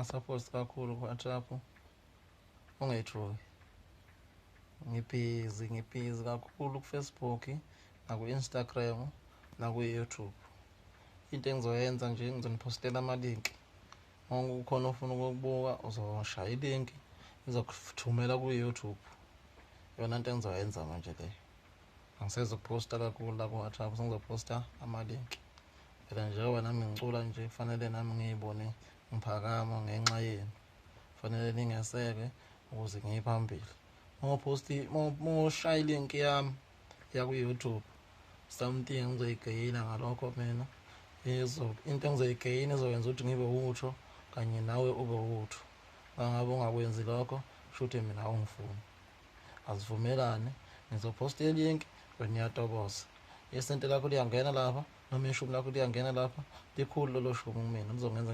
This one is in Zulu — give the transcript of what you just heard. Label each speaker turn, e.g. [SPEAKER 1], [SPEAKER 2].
[SPEAKER 1] ungasaphosti kakhulu ku-WhatsApp ungayithuki. Ngibhizi kakhulu ku-Facebook naku-Instagram naku-YouTube. Into engizoyenza nje ngizonipostela amalinki. Uma kukhona ofuna ukukubuka uzoshaya ilinki izokuthumela ku-YouTube. Yona into engizoyenza manje leyo. Angisezokuphosta kakhulu la ku-WhatsApp, sengizophosta amalinki. Phela njengoba nami ngicula nje kufanele nami ngiyibone ngiphakama ngenxa yenu. Kufanele ningeseke ukuze ngiye phambili. Moshaya ilinki yami yaku-YouTube, something engizoyigayina ngalokho mina. Into engizoyigayina izokwenza ukuthi ngibe utho kanye nawe ube utho. Mangabe ungakwenzi lokho kushuthi mina awungifuni. Asivumelane, ngizophosta ilinki wena niyatokoza. Isenti lakho liyangena lapha noma ishumi lakho liyangena lapha, likhulu lolo shumi kumina lizongenza